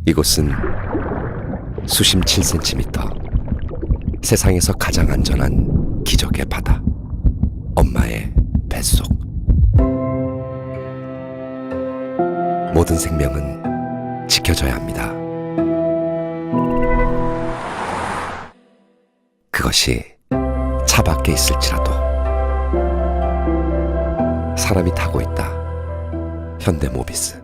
이곳은 수심 7cm, 세상에서 가장 안전한 기적의 바다, 엄마의 뱃속. 모든 생명은 지켜져야 합니다. 그것이 차 밖에 있을지라도 사람이 타고 있다. 현대모비스.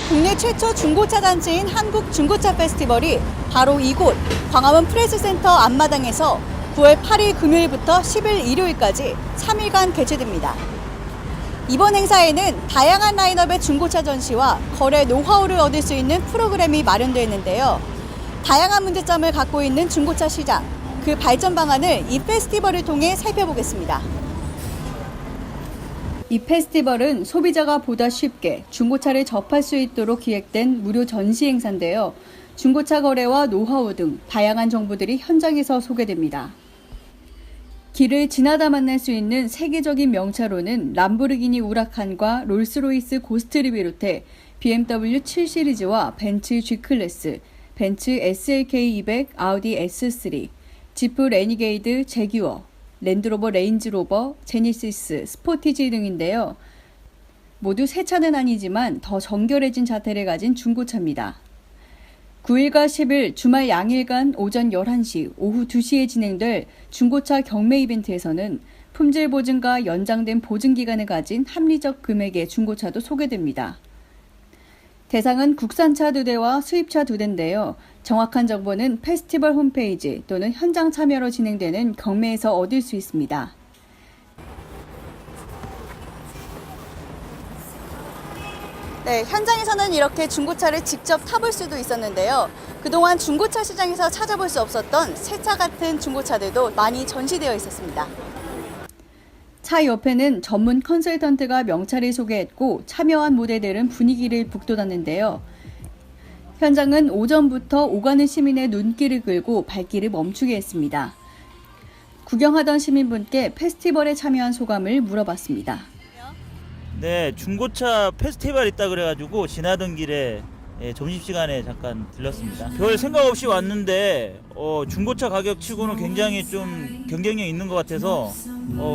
국내 최초 중고차 단체인 한국 중고차 페스티벌이 바로 이곳 광화문 프레스센터 앞마당에서 9월 8일 금요일부터 10일 일요일까지 3일간 개최됩니다. 이번 행사에는 다양한 라인업의 중고차 전시와 거래 노하우를 얻을 수 있는 프로그램이 마련되어 있는데요. 다양한 문제점을 갖고 있는 중고차 시장, 그 발전 방안을 이 페스티벌을 통해 살펴보겠습니다. 이 페스티벌은 소비자가 보다 쉽게 중고차를 접할 수 있도록 기획된 무료 전시 행사인데요. 중고차 거래와 노하우 등 다양한 정보들이 현장에서 소개됩니다. 길을 지나다 만날 수 있는 세계적인 명차로는 람보르기니 우라칸과 롤스로이스 고스트를 비롯해 BMW 7 시리즈와 벤츠 G클래스, 벤츠 SLK 200, 아우디 S3, 지프 레니게이드 제규어, 랜드로버 레인지로버, 제니시스, 스포티지 등인데요. 모두 새 차는 아니지만 더 정결해진 자태를 가진 중고차입니다. 9일과 10일 주말 양일간 오전 11시, 오후 2시에 진행될 중고차 경매 이벤트에서는 품질 보증과 연장된 보증기간을 가진 합리적 금액의 중고차도 소개됩니다. 대상은 국산차 2대와 수입차 2대인데요. 정확한 정보는 페스티벌 홈페이지 또는 현장 참여로 진행되는 경매에서 얻을 수 있습니다. 네, 현장에서는 이렇게 중고차를 직접 타볼 수도 있었는데요. 그동안 중고차 시장에서 찾아볼 수 없었던 새 차 같은 중고차들도 많이 전시되어 있었습니다. 차 옆에는 전문 컨설턴트가 명차를 소개했고 참여한 모델들은 분위기를 북돋았는데요. 현장은 오전부터 오가는 시민의 눈길을 끌고 발길을 멈추게 했습니다. 구경하던 시민분께 페스티벌에 참여한 소감을 물어봤습니다. 네, 중고차 페스티벌 있다 그래가지고 지나던 길에 점심시간에 잠깐 들렸습니다. 별 생각 없이 왔는데 중고차 가격 치고는 굉장히 좀 경쟁력 있는 것 같아서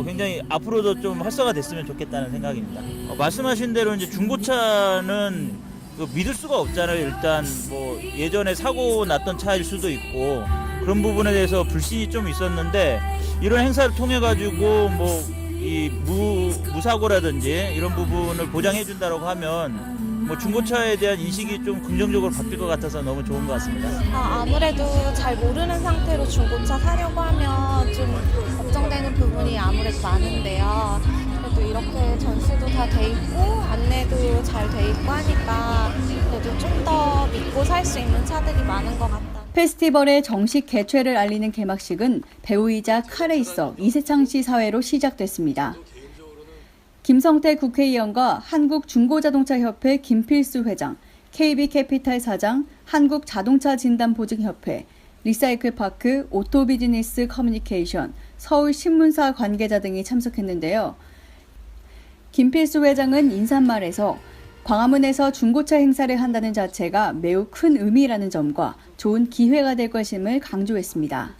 굉장히 앞으로도 좀 활성화 됐으면 좋겠다는 생각입니다. 말씀하신 대로 이제 중고차는 믿을 수가 없잖아요. 일단 뭐 예전에 사고 났던 차일 수도 있고 그런 부분에 대해서 불신이 좀 있었는데 이런 행사를 통해 가지고 뭐 이 무사고라든지 이런 부분을 보장해 준다고 하면 뭐 중고차에 대한 인식이 좀 긍정적으로 바뀔 것 같아서 너무 좋은 것 같습니다. 아무래도 잘 모르는 상태로 중고차 사려고 하면 좀 걱정되는 부분이 아무래도 많은데요. 그래도 이렇게 전시도 다 돼 있고 안내도 잘 돼 있고 하니까 그래도 좀 더 믿고 살 수 있는 차들이 많은 것 같다. 페스티벌의 정식 개최를 알리는 개막식은 배우이자 카레이서 이세창 씨 사회로 시작됐습니다. 김성태 국회의원과 한국중고자동차협회 김필수 회장, KB캐피탈 사장, 한국자동차진단보증협회, 리사이클파크, 오토비즈니스 커뮤니케이션, 서울신문사 관계자 등이 참석했는데요. 김필수 회장은 인사말에서 광화문에서 중고차 행사를 한다는 자체가 매우 큰 의미라는 점과 좋은 기회가 될 것임을 강조했습니다.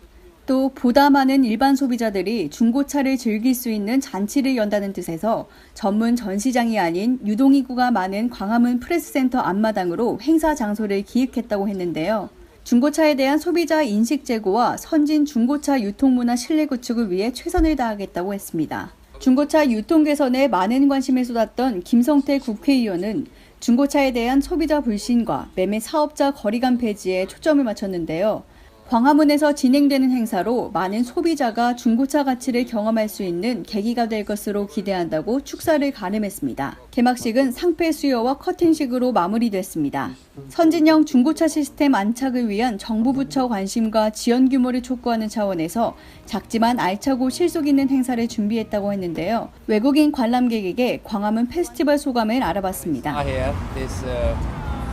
또 보다 많은 일반 소비자들이 중고차를 즐길 수 있는 잔치를 연다는 뜻에서 전문 전시장이 아닌 유동인구가 많은 광화문 프레스센터 앞마당으로 행사 장소를 기획했다고 했는데요. 중고차에 대한 소비자 인식 제고와 선진 중고차 유통문화 신뢰 구축을 위해 최선을 다하겠다고 했습니다. 중고차 유통 개선에 많은 관심을 쏟았던 김성태 국회의원은 중고차에 대한 소비자 불신과 매매 사업자 거리감 폐지에 초점을 맞췄는데요. 광화문에서 진행되는 행사로 많은 소비자가 중고차 가치를 경험할 수 있는 계기가 될 것으로 기대한다고 축사를 가름했습니다. 개막식은 상패 수여와 커팅식으로 마무리됐습니다. 선진형 중고차 시스템 안착을 위한 정부 부처 관심과 지원 규모를 촉구하는 차원에서 작지만 알차고 실속 있는 행사를 준비했다고 했는데요. 외국인 관람객에게 광화문 페스티벌 소감을 알아봤습니다. I have this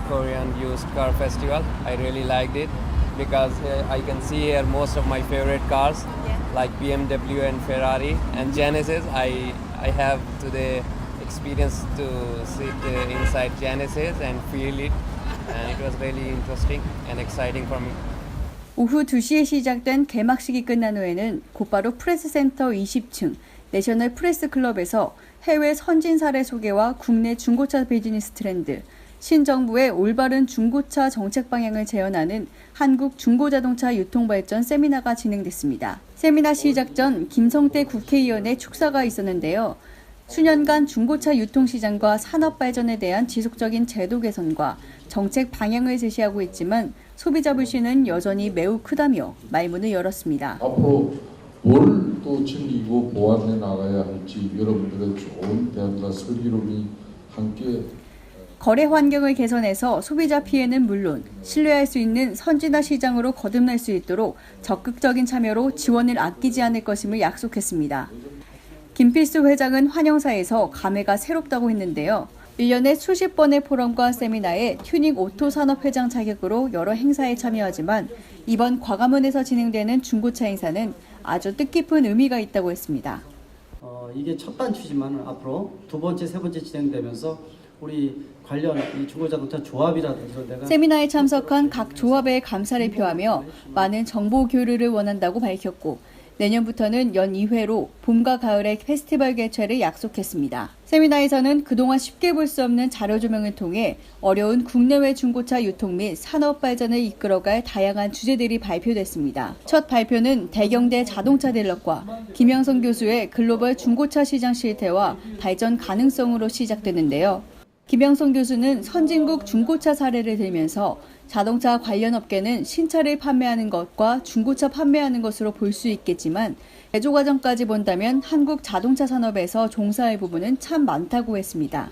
Korean used car festival. I really liked it. Because I can see here most of my favorite cars like BMW and Ferrari and Genesis. I have today experience to sit inside Genesis and feel it, and it was really interesting and exciting for me. 오후 2시에 시작된 개막식이 끝난 후에는 곧바로 프레스센터 20층 내셔널 프레스 클럽에서 해외 선진 사례 소개와 국내 중고차 비즈니스 트렌드, 신정부의 올바른 중고차 정책 방향을 재현하는 한국 중고자동차 유통발전 세미나가 진행됐습니다. 세미나 시작 전 김성태 국회의원의 축사가 있었는데요. 수년간 중고차 유통시장과 산업 발전에 대한 지속적인 제도 개선과 정책 방향을 제시하고 있지만 소비자 불신은 여전히 매우 크다며 말문을 열었습니다. 앞으로 뭘 또 챙기고 보완해 나가야 할지 여러분들의 좋은 대안과 슬기로움이 함께 거래 환경을 개선해서 소비자 피해는 물론 신뢰할 수 있는 선진화 시장으로 거듭날 수 있도록 적극적인 참여로 지원을 아끼지 않을 것임을 약속했습니다. 김필수 회장은 환영사에서 감회가 새롭다고 했는데요. 1년에 수십 번의 포럼과 세미나에 튜닝 오토 산업 회장 자격으로 여러 행사에 참여하지만 이번 광화문에서 진행되는 중고차 행사는 아주 뜻깊은 의미가 있다고 했습니다. 이게 첫 단추지만 앞으로 두 번째, 세 번째 진행되면서 우리 관련 이 중고자동차 조합이라든지 이런 데가 세미나에 참석한 각 조합에 감사를 표하며 많은 정보 교류를 원한다고 밝혔고 내년부터는 연 2회로 봄과 가을의 페스티벌 개최를 약속했습니다. 세미나에서는 그동안 쉽게 볼 수 없는 자료 조명을 통해 어려운 국내외 중고차 유통 및 산업 발전을 이끌어갈 다양한 주제들이 발표됐습니다. 첫 발표는 대경대 자동차 딜러과 김영선 교수의 글로벌 중고차 시장 실태와 발전 가능성으로 시작됐는데요. 김영선 교수는 선진국 중고차 사례를 들면서 자동차 관련 업계는 신차를 판매하는 것과 중고차 판매하는 것으로 볼 수 있겠지만 제조 과정까지 본다면 한국 자동차 산업에서 종사할 부분은 참 많다고 했습니다.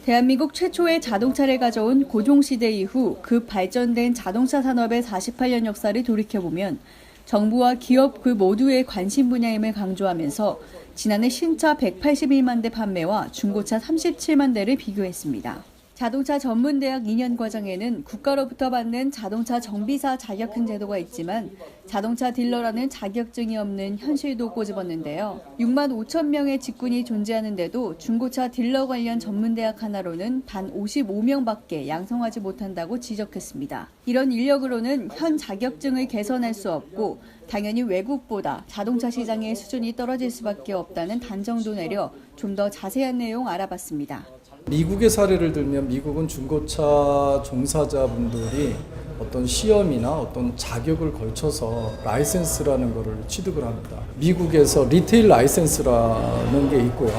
대한민국 최초의 자동차를 가져온 고종시대 이후 그 발전된 자동차 산업의 48년 역사를 돌이켜보면 정부와 기업 그 모두의 관심 분야임을 강조하면서 지난해 신차 181만 대 판매와 중고차 37만 대를 비교했습니다. 자동차 전문대학 2년 과정에는 국가로부터 받는 자동차 정비사 자격증 제도가 있지만 자동차 딜러라는 자격증이 없는 현실도 꼬집었는데요. 6만 5천 명의 직군이 존재하는데도 중고차 딜러 관련 전문대학 하나로는 단 55명밖에 양성하지 못한다고 지적했습니다. 이런 인력으로는 현 자격증을 개선할 수 없고 당연히 외국보다 자동차 시장의 수준이 떨어질 수밖에 없다는 단정도 내려 좀 더 자세한 내용 알아봤습니다. 미국의 사례를 들면 미국은 중고차 종사자분들이 어떤 시험이나 어떤 자격을 걸쳐서 라이센스라는 것을 취득을 합니다. 미국에서 리테일 라이센스라는 게 있고요.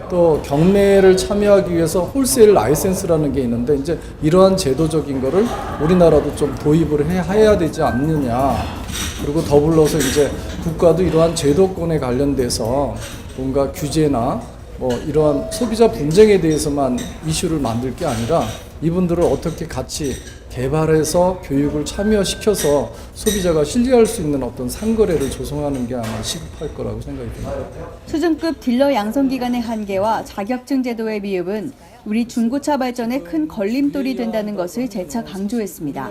또 경매를 참여하기 위해서 홀세일 라이센스라는 게 있는데 이제 이러한 제도적인 거를 우리나라도 좀 도입을 해야 되지 않느냐. 그리고 더불어서 이제 국가도 이러한 제도권에 관련돼서 뭔가 규제나 이러한 소비자 분쟁에 대해서만 이슈를 만들 게 아니라 이분들을 어떻게 같이 개발해서 교육을 참여시켜서 소비자가 신뢰할 수 있는 어떤 상거래를 조성하는 게 아마 시급할 거라고 생각이 듭니다. 수준급 딜러 양성 기간의 한계와 자격증 제도의 미흡은 우리 중고차 발전에 큰 걸림돌이 된다는 것을 재차 강조했습니다.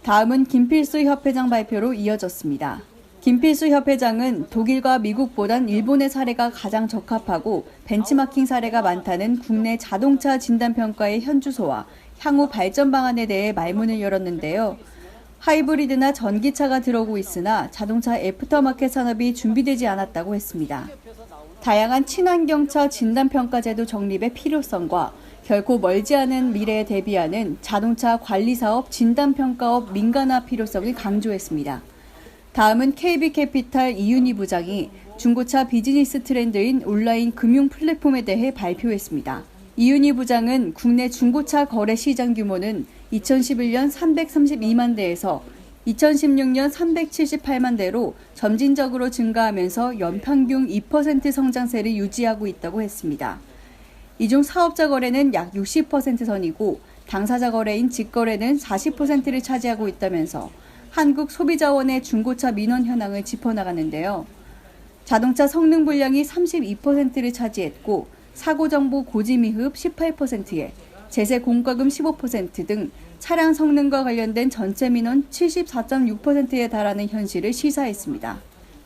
다음은 김필수 협회장 발표로 이어졌습니다. 김필수 협회장은 독일과 미국보단 일본의 사례가 가장 적합하고 벤치마킹 사례가 많다는 국내 자동차 진단평가의 현주소와 향후 발전 방안에 대해 말문을 열었는데요. 하이브리드나 전기차가 들어오고 있으나 자동차 애프터마켓 산업이 준비되지 않았다고 했습니다. 다양한 친환경차 진단평가제도 정립의 필요성과 결코 멀지 않은 미래에 대비하는 자동차 관리사업 진단평가업 민간화 필요성을 강조했습니다. 다음은 KB캐피탈 이윤희 부장이 중고차 비즈니스 트렌드인 온라인 금융 플랫폼에 대해 발표했습니다. 이윤희 부장은 국내 중고차 거래 시장 규모는 2011년 332만 대에서 2016년 378만 대로 점진적으로 증가하면서 연평균 2% 성장세를 유지하고 있다고 했습니다. 이 중 사업자 거래는 약 60% 선이고 당사자 거래인 직거래는 40%를 차지하고 있다면서 한국소비자원의 중고차 민원 현황을 짚어나가는데요. 자동차 성능 불량이 32%를 차지했고 사고정보 고지 미흡 18%에 제세 공과금 15% 등 차량 성능과 관련된 전체 민원 74.6%에 달하는 현실을 시사했습니다.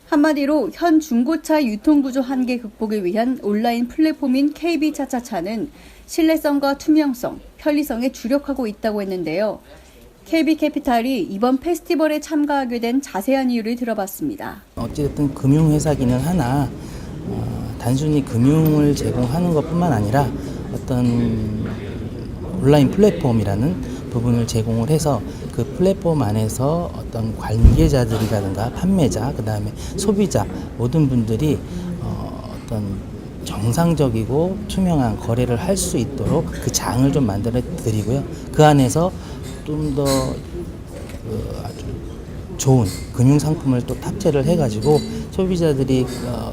한마디로 현 중고차 유통구조 한계 극복을 위한 온라인 플랫폼인 KB차차차는 신뢰성과 투명성, 편리성에 주력하고 있다고 했는데요. KB캐피탈이 이번 페스티벌에 참가하게 된 자세한 이유를 들어봤습니다. 어찌됐든 금융회사기는 하나 단순히 금융을 제공하는 것뿐만 아니라 어떤 온라인 플랫폼이라는 부분을 제공을 해서 그 플랫폼 안에서 어떤 관계자들이라든가 판매자, 그 다음에 소비자 모든 분들이 어떤 정상적이고 투명한 거래를 할 수 있도록 그 장을 좀 만들어 드리고요. 그 안에서 좀 더 아주 좋은 금융 상품을 또 탑재를 해가지고 소비자들이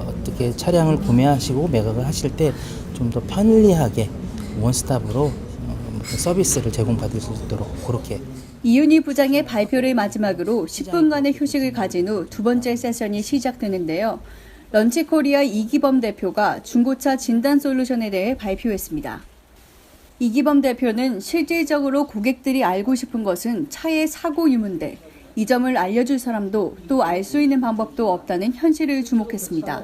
어떻게 차량을 구매하시고 매각을 하실 때 좀 더 편리하게 원스톱으로 서비스를 제공받을 수 있도록 그렇게. 이윤희 부장의 발표를 마지막으로 10분간의 휴식을 가진 후 두 번째 세션이 시작되는데요. 런치코리아 이기범 대표가 중고차 진단 솔루션에 대해 발표했습니다. 이기범 대표는 실질적으로 고객들이 알고 싶은 것은 차의 사고 유무인데 이 점을 알려줄 사람도 또 알 수 있는 방법도 없다는 현실을 주목했습니다.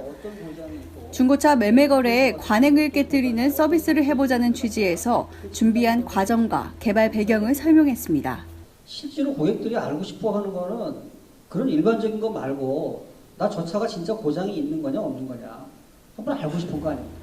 중고차 매매 거래에 관행을 깨뜨리는 서비스를 해보자는 취지에서 준비한 과정과 개발 배경을 설명했습니다. 실제로 고객들이 알고 싶어 하는 거는 그런 일반적인 거 말고 나 저 차가 진짜 고장이 있는 거냐 없는 거냐 한번 알고 싶은 거 아니에요.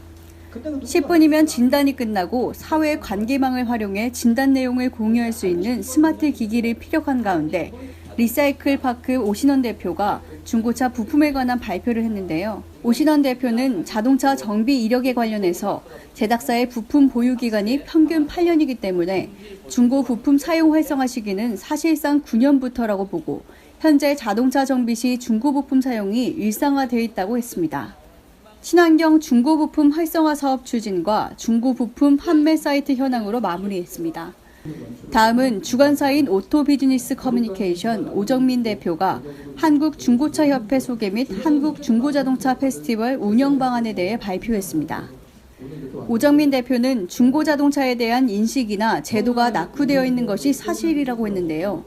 10분이면 진단이 끝나고 사회 관계망을 활용해 진단 내용을 공유할 수 있는 스마트 기기를 피력한 가운데 리사이클 파크 오신원 대표가 중고차 부품에 관한 발표를 했는데요. 오신원 대표는 자동차 정비 이력에 관련해서 제작사의 부품 보유 기간이 평균 8년이기 때문에 중고 부품 사용 활성화 시기는 사실상 9년부터라고 보고 현재 자동차 정비 시 중고 부품 사용이 일상화되어 있다고 했습니다. 친환경 중고 부품 활성화 사업 추진과 중고 부품 판매 사이트 현황으로 마무리했습니다. 다음은 주관사인 오토비즈니스 커뮤니케이션 오정민 대표가 한국중고차협회 소개 및 한국중고자동차 페스티벌 운영 방안에 대해 발표했습니다. 오정민 대표는 중고자동차에 대한 인식이나 제도가 낙후되어 있는 것이 사실이라고 했는데요.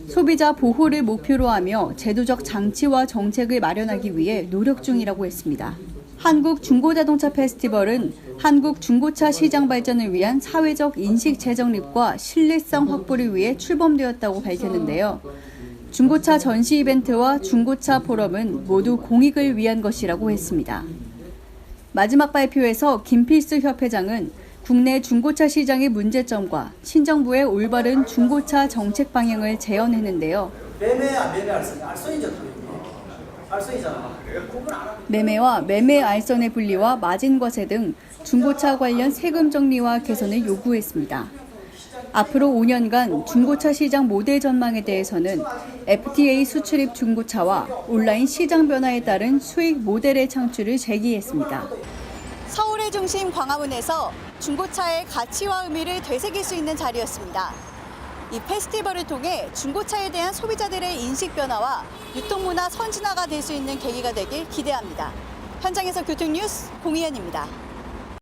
소비자 보호를 목표로 하며 제도적 장치와 정책을 마련하기 위해 노력 중이라고 했습니다. 한국중고자동차 페스티벌은 한국 중고차 시장 발전을 위한 사회적 인식 재정립과 신뢰성 확보를 위해 출범되었다고 밝혔는데요. 중고차 전시 이벤트와 중고차 포럼은 모두 공익을 위한 것이라고 했습니다. 마지막 발표에서 김필수 협회장은 국내 중고차 시장의 문제점과 신정부의 올바른 중고차 정책 방향을 제언했는데요. 매매와 매매 알선의 분리와 마진 과세 등 중고차 관련 세금 정리와 개선을 요구했습니다. 앞으로 5년간 중고차 시장 모델 전망에 대해서는 FTA 수출입 중고차와 온라인 시장 변화에 따른 수익 모델의 창출을 제기했습니다. 서울의 중심 광화문에서 중고차의 가치와 의미를 되새길 수 있는 자리였습니다. 이 페스티벌을 통해 중고차에 대한 소비자들의 인식 변화와 유통문화 선진화가 될 수 있는 계기가 되길 기대합니다. 현장에서 교통뉴스 공희연입니다.